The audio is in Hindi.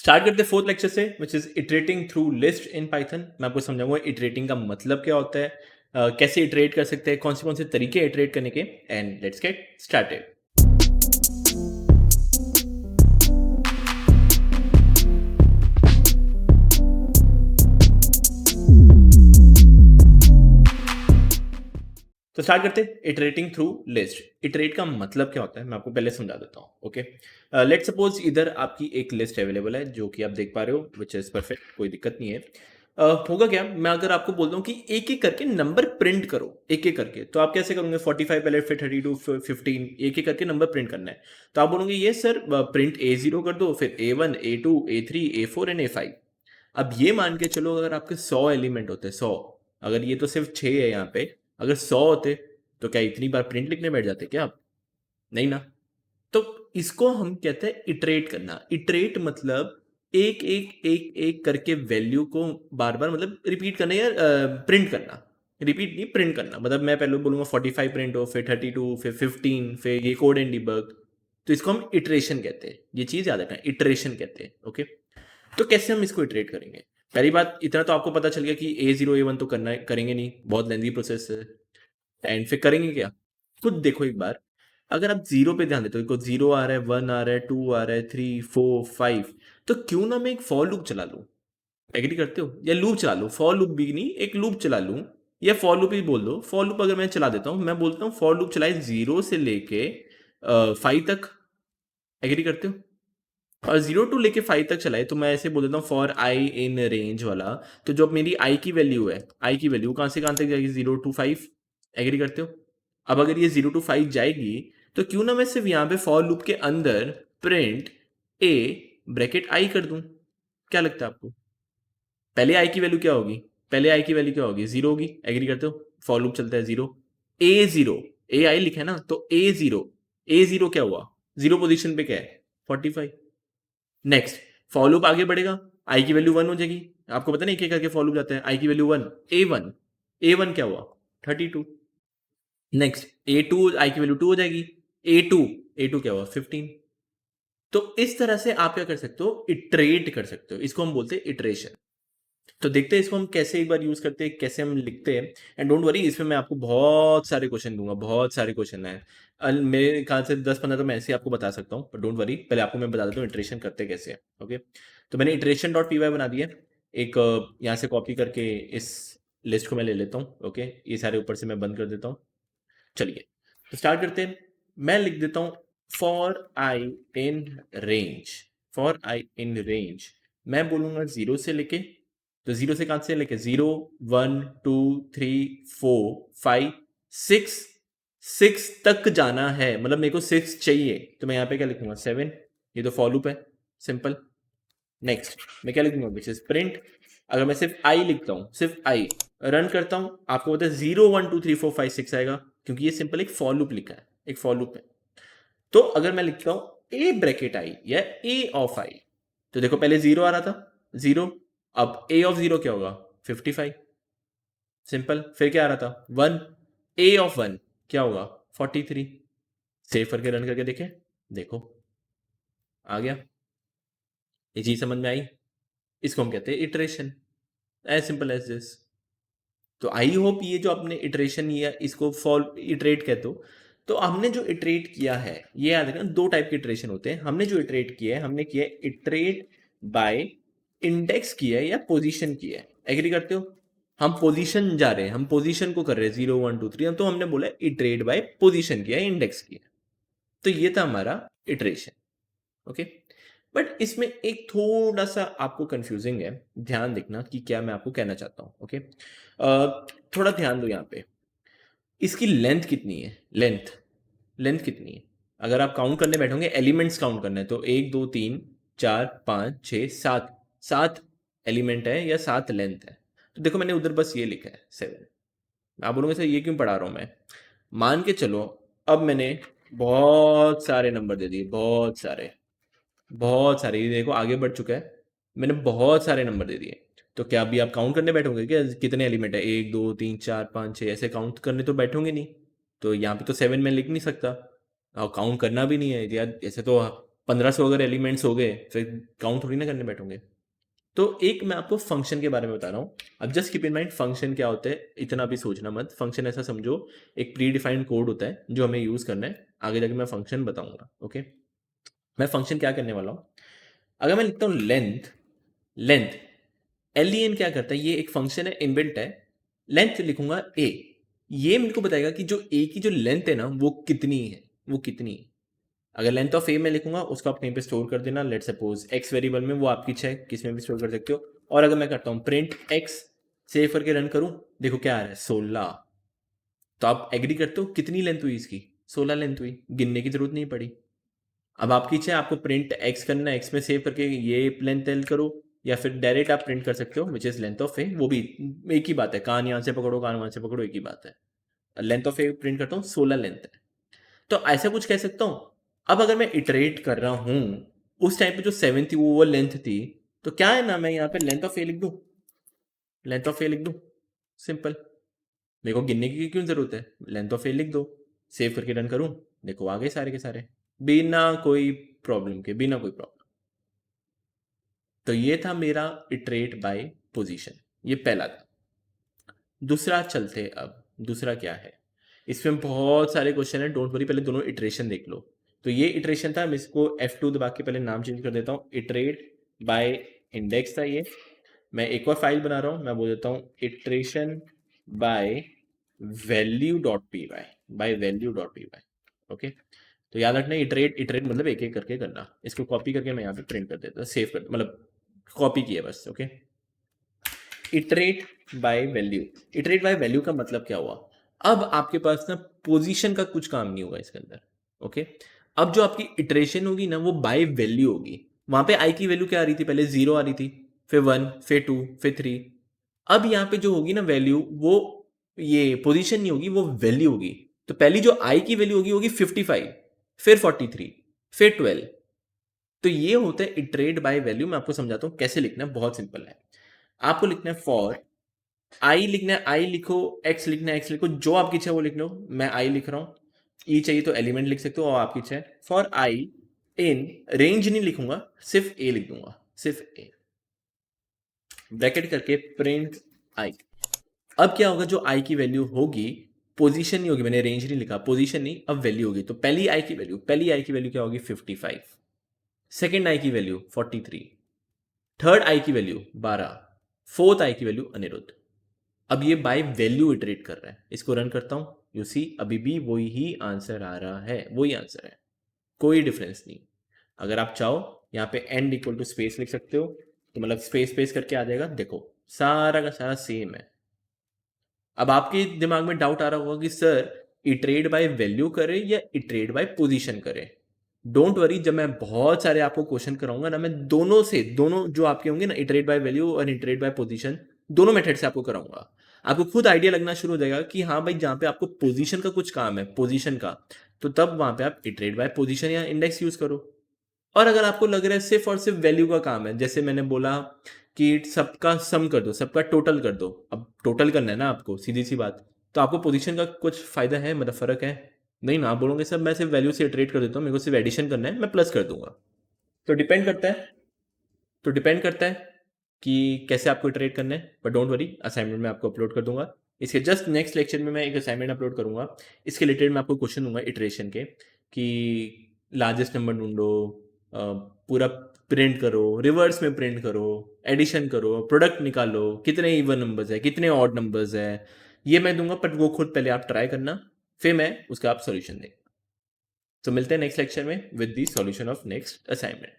स्टार्ट करते फोर्थ लेक्चर से which is iterating through list in Python. मैं आपको समझाऊंगा इटरेटिंग का मतलब क्या होता है, कैसे इटरेट कर सकते हैं, कौन से तरीके इटरेट करने के। And let's get started. तो स्टार्ट करते हैं इटरेटिंग थ्रू लिस्ट। इटरेट का मतलब क्या होता है मैं आपको पहले समझा देता हूँ। ओके, लेट्स सपोज इधर आपकी एक लिस्ट अवेलेबल है जो कि आप देख पा रहे हो, विच इज परफेक्ट, कोई दिक्कत नहीं है। होगा क्या, मैं अगर आपको बोलता हूँ कि एक एक करके नंबर प्रिंट करो, एक एक करके, तो आप कैसे करोगे? 45 पहले, फिर 32, फिर 15, एक एक करके नंबर प्रिंट करना है। तो आप बोलोगे ये सर प्रिंट A0 कर दो, फिर A1, A2, A3, A4 and A5। अब ये मान के चलो अगर आपके 100 एलिमेंट होते, 100, अगर ये तो सिर्फ 6 है यहाँ पे, अगर 100 होते तो क्या इतनी बार प्रिंट लिखने बैठ जाते क्या आप? नहीं ना। तो इसको हम कहते हैं इटरेट करना। इटरेट मतलब एक एक एक एक करके वैल्यू को बार बार मतलब रिपीट करना या प्रिंट करना। रिपीट नहीं, प्रिंट करना। मतलब मैं पहले बोलूंगा 45 प्रिंट हो, फिर 32, फिर 15, फिर ये कोड एंड डिबग। तो इसको हम इटरेशन कहते हैं। ये चीज याद रखना, इटरेशन कहते हैं। ओके, तो कैसे हम इसको इटरेट करेंगे? पहली बात, इतना तो आपको पता चल गया कि A0 A1 तो करना करेंगे नहीं, बहुत लेंदी प्रोसेस है। एंड फिर करेंगे क्या? खुद देखो एक बार, अगर आप जीरो पे ध्यान देते हो, जीरो आ रहा है, वन आ रहा है, टू आ रहा है, थ्री, फोर, फाइव, तो क्यों ना मैं एक फॉर लूप चला लूं? एग्री करते हो? या लूप चला लूं, फॉर लूप भी नहीं, एक लूप चला लूं, या फॉर लूप ही बोल दो। फॉर लूप अगर मैं चला देता हूं, मैं बोलता हूं फॉर लूप चलाए जीरो से लेके 5 तक। एग्री करते हो? और जीरो टू लेके 5 तक चलाए तो मैं ऐसे बोल देता हूँ फॉर आई इन रेंज वाला। तो जो मेरी आई की वैल्यू है, आई की वैल्यू कहाँ तक जाएगी? 0 to 5। एग्री करते हो? अब अगर ये 0 to 5 जाएगी, तो क्यों ना मैं सिर्फ यहाँ पे फॉर लूप के अंदर प्रिंट ए ब्रैकेट आई कर दूं? क्या लगता है आपको? पहले आई की वैल्यू क्या होगी? पहले आई की वैल्यू क्या होगी? जीरो होगी। एग्री करते हो? फॉर लूप चलता है जीरो, A0, ए आई लिखा है ना, तो A0, A0 क्या हुआ? जीरो पोजीशन पे क्या है? 45। नेक्स्ट, फॉर लूप आगे बढ़ेगा, आई की वैल्यू 1 हो जाएगी। आपको पता नहीं क्या करके फॉर लूप जाता है, आई की वैल्यू 1, A1, A1 क्या हुआ? 32। नेक्स्ट, A2, आई की वैल्यू 2 हो जाएगी, A2, A2 क्या हुआ? 15। तो इस तरह से आप क्या कर सकते हो? इटरेट कर सकते हो। इसको हम बोलते हैं इटरेशन। तो देखते हैं इसको हम कैसे एक बार यूज करते हैं, कैसे हम लिखते हैं। एंड डोंट वरी, इसमें मैं आपको बहुत सारे क्वेश्चन दूंगा, बहुत सारे क्वेश्चन हैं। मेरे ख्याल से 10-15 तो मैं ऐसे ही आपको बता सकता हूँ, पर डोंट वरी, पहले आपको मैं बता देता हूँ इटरेशन करते कैसे हैं। ओके, तो मैंने इटरेशन डॉट पी वाई बना दिया। एक यहाँ से कॉपी करके इस लिस्ट को मैं ले लेता हूँ। ओके, ये सारे ऊपर से मैं बंद कर देता हूँ। चलिए, तो स्टार्ट करते हैं। मैं लिख देता हूँ for I in range. For I in range मैं बोलूंगा जीरो से लेके, तो जीरो से कहां से लेके? 0, 1, 2, 3, 4, 5, 6, 6 तक जाना है। मतलब मेरे को 6 चाहिए, तो मैं यहाँ पे क्या लिखूंगा? 7। ये तो फॉर लूप है, सिंपल। नेक्स्ट, मैं क्या लिखूंगा? Which is print. अगर मैं सिर्फ आई लिखता हूँ, सिर्फ आई रन करता हूँ, आपको पता है 0, 1, 2, 3, 4, 5, 6 आएगा, क्योंकि ये सिंपल एक फॉर लूप लिखा है, एक फॉर लूप है। तो अगर मैं लिखता हूं ए ब्रैकेट आई या ए ऑफ आई, तो देखो पहले जीरो आ रहा था, जीरो। अब ए ऑफ जीरो क्या होगा? 55, सिंपल। फिर क्या आ रहा था? 1, ए ऑफ 1 क्या होगा? 43। सेव करके रन करके देखें, देखो आ गया। ये चीज समझ में आई? इसको हम कहते हैं iteration, as simple as this. तो आई होप ये जो आपने इटरेशन या इसको फॉल इटरेट कहते हो, तो हमने जो इटरेट किया है, ये याद रखना, दो टाइप के इटरेशन होते हैं। हमने जो इटरेट किया है, हमने किया है इटरेट बाय इंडेक्स किया है या पोजीशन किया है। एग्री करते हो? हम पोजीशन जा रहे हैं, हम पोजीशन को कर रहे हैं 0, 1, 2, 3, तो हमने बोला इटरेट बाय पोजीशन किया है, इंडेक्स किया है। तो ये था हमारा इटरेशन। ओके, बट इसमें एक थोड़ा सा आपको कंफ्यूजिंग है, ध्यान देखना कि क्या मैं आपको कहना चाहता हूँ। ओके, थोड़ा ध्यान दो यहाँ पे। इसकी लेंथ कितनी है? लेंथ, लेंथ कितनी है? अगर आप काउंट करने बैठोगे, एलिमेंट्स काउंट करना है, तो 1, 2, 3, 4, 5, 6, 7, 7 एलिमेंट है या 7 लेंथ है। तो देखो मैंने उधर बस ये लिखा है 7। आप बोलोगे सर ये क्यों पढ़ा रहा हूँ मैं? मान के चलो, अब मैंने बहुत सारे नंबर दे दिए, बहुत सारे, बहुत सारे। ये देखो आगे बढ़ चुका है, मैंने बहुत सारे नंबर दे दिए। तो क्या अभी आप काउंट करने बैठोगे क्या कितने एलिमेंट है? 1, 2, 3, 4, 5, 6 ऐसे काउंट करने तो बैठोगे नहीं। तो यहाँ पे तो 7 मैं लिख नहीं सकता, और काउंट करना भी नहीं है यार, ऐसे तो 1500 अगर एलिमेंट्स हो गए फिर काउंट थोड़ी ना करने बैठोगे। तो एक मैं आपको फंक्शन के बारे में बता रहा हूँ। अब just keep in mind function क्या होता है, इतना भी सोचना मत। फंक्शन ऐसा समझो, एक प्री डिफाइंड कोड होता है जो हमें यूज़ करना है। आगे जाके मैं फंक्शन बताऊंगा। ओके, मैं फंक्शन क्या करने वाला हूँ। अगर मैं लिखता हूँ लेंथ, लेंथ LEN क्या करता है, ये एक फंक्शन है, इनबिल्ट है। लेंथ लिखूंगा ए, ये मेरे को बताएगा कि जो ए की जो लेंथ है ना वो कितनी है, वो कितनी है। अगर लेंथ ऑफ ए में लिखूंगा उसको आप कहीं पे स्टोर कर देना, लेट सपोज एक्स वेरिएबल में, वो आपकी इच्छा है किस में भी स्टोर कर सकते हो। और अगर मैं करता हूँ प्रिंट एक्स, सेव करके रन करूं, देखो क्या आ रहा है 16। तो आप एग्री करते हो कितनी लेंथ हुई इसकी, 16 लेंथ हुई, गिनने की जरूरत नहीं पड़ी। अब आपकी इच्छा है आपको प्रिंट एक्स करना है, एक्स में सेव करके ये लेंथ एल करो, या फिर डायरेक्ट आप प्रिंट कर सकते हो विच इज लेंथ ऑफ ए, वो भी एक ही बात है, कान यहाँ से पकड़ो कान वहां से पकड़ो, एक ही बात है। लेंथ ऑफ ए प्रिंट करता हूँ, 16 लेंथ है। तो ऐसा कुछ कह सकता हूँ। अब अगर मैं इटरेट कर रहा हूँ, उस टाइम पे जो 7 थी वो लेंथ थी, तो क्या है ना, मैं यहाँ पे लेंथ ऑफ ए लिख दूँ, लेंथ ऑफ ए लिख दूँ, सिंपल। मेरे को गिनने की क्यों जरूरत है, लेंथ ऑफ ए लिख दो, सेव करके रन करूँ, देखो आ गए सारे के सारे, बिना कोई प्रॉब्लम के, बिना कोई प्रॉब्लम। तो ये था मेरा इटरेट बाय पोजीशन, ये पहला था। दूसरा चलते, अब दूसरा क्या है, इसमें बहुत सारे क्वेश्चन है, डोंट वरी, पहले दोनों इटरेशन देख लो। तो ये इटरेशन था, मैं इसको F2 दबा के पहले नाम चेंज कर देता हूँ, इटरेट बाय इंडेक्स था ये। मैं एक और फाइल बना रहा हूँ, मैं बोल देता हूँ iteration by value dot P Y, by value dot P Y. Okay, तो याद रखना इटरेट, इटरेट मतलब एक एक करके करना। इसको कॉपी करके मैं यहाँ पे प्रिंट कर देता, सेव कर, मतलब कॉपी किया बस। Okay, iterate by value, iterate by value का मतलब क्या हुआ, अब आपके पास ना पोजीशन का कुछ काम नहीं होगा इसके अंदर। ओके, अब जो आपकी इटरेशन होगी ना वो बाय वैल्यू होगी। वहां पे आई की वैल्यू क्या आ रही थी, पहले 0 आ रही थी, फिर 1, फिर 2, फिर 3। अब यहाँ पे जो होगी ना वैल्यू, वो ये पोजीशन नहीं होगी, वो वैल्यू होगी। तो पहली जो आई की वैल्यू होगी होगी 55, फिर 43, फिर 12। तो ये होता है इटरेट बाय वैल्यू। मैं आपको समझाता हूँ कैसे लिखना है, बहुत सिंपल है। आपको लिखना है फॉर आई, लिखना है आई लिखो, एक्स लिखना है एक्स लिखो, जो आपकी इच्छा है वो लिख लो। मैं आई लिख रहा हूँ, ई चाहिए तो एलिमेंट लिख सकते हो, और आपकी इच्छा है। फॉर आई इन रेंज नहीं लिखूंगा, सिर्फ ए लिख दूंगा, सिर्फ ए, ब्रैकेट करके प्रिंट आई। अब क्या होगा, जो आई की वैल्यू होगी, पोजीशन नहीं होगी, मैंने रेंज नहीं लिखा, पोजीशन नहीं, अब वैल्यू होगी। तो पहली आई की वैल्यू, पहली आई की वैल्यू क्या होगी 55, सेकेंड आई की वैल्यू 43, थर्ड आई की वैल्यू 12, फोर्थ आई की वैल्यू अनिरुद्ध। अब ये बाय वैल्यू इटरेट कर रहा है, इसको रन करता हूं, यू सी अभी भी वही ही आंसर आ रहा है, वही आंसर है, कोई डिफरेंस नहीं। अगर आप चाहो यहाँ पे एंड इक्वल टू स्पेस लिख सकते हो, तो मतलब स्पेस स्पेस करके आ जाएगा, देखो सारा का सारा सेम है। अब आपके दिमाग में डाउट आ रहा होगा कि सर इटरेट बाय वैल्यू करें या इटरेट बाय पोजीशन करें। डोंट वरी, जब मैं बहुत सारे आपको क्वेश्चन कराऊंगा ना, मैं दोनों से, दोनों जो आपके होंगे ना, इटरेट बाय वैल्यू और इटरेट बाय पोजीशन, दोनों मेथड से आपको कराऊंगा। आपको खुद आइडिया लगना शुरू हो जाएगा कि हाँ भाई, जहाँ पे आपको पोजीशन का कुछ काम है, पोजीशन का, तो तब वहां पे आप इटरेट बाय पोजीशन या इंडेक्स यूज करो। और अगर आपको लग रहा है सिर्फ और सिर्फ वैल्यू का काम है, जैसे मैंने बोला कि सबका सम कर दो, सबका टोटल कर दो, अब टोटल करना है ना आपको, सीधी सी बात, तो आपको पोजीशन का कुछ फायदा है, मतलब फर्क है नहीं ना। आप बोलोगे सर मैं सिर्फ वैल्यू से इटरेट कर देता हूँ, मेरे को सिर्फ एडिशन करना है, मैं प्लस कर दूंगा। तो डिपेंड करता है, तो डिपेंड करता है कि कैसे आपको इटरेट करना है। बट डोंट वरी, असाइनमेंट में आपको अपलोड कर दूंगा। इसके जस्ट नेक्स्ट लेक्चर में मैं एक असाइनमेंट अपलोड करूंगा, इसके रिलेटेड मैं आपको क्वेश्चन दूंगा इटरेशन के, कि लार्जेस्ट नंबर ढूंढो, पूरा प्रिंट करो, रिवर्स में प्रिंट करो, एडिशन करो, प्रोडक्ट निकालो, कितने इवन नंबर्स है, कितने ऑड नंबर्स है, ये मैं दूंगा। बट वो खुद पहले आप ट्राई करना, फिर मैं उसका आप सोल्यूशन देंगे। तो मिलते हैं नेक्स्ट लेक्चर में with the solution of next assignment.